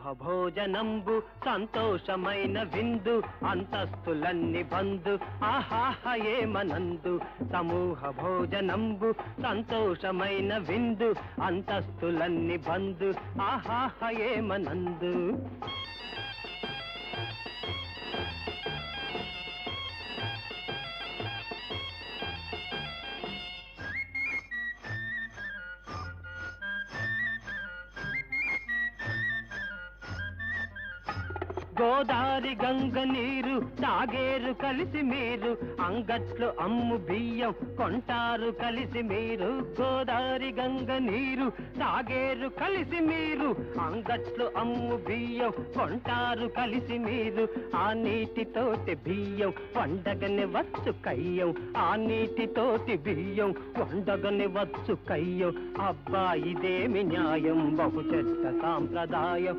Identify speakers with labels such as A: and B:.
A: సమూహ భోజనంబు సంతోషమైన విందు అంతస్తులన్నీ బందు ఆహాహ ఏమనందు సమూహ భోజనంబు సంతోషమైన విందు అంతస్తులన్నీ బందు ఆహాహ ఏమనందు గోదారి గంగ నీరు తాగేరు కలిసి మీరు అంగట్లో అమ్ము బియ్యం కొంటారు కలిసి మీరు గోదారి గంగ నీరు తాగేరు కలిసి మీరు అంగట్లో అమ్ము బియ్యం కొంటారు కలిసి మీరు ఆ నీటితోటి బియ్యం వండగని వచ్చు కయ్యం ఆ నీటితోటి బియ్యం వండగని వచ్చు కయ్యం అబ్బా ఇదేమి న్యాయం బహు చెడ్డ సాంప్రదాయం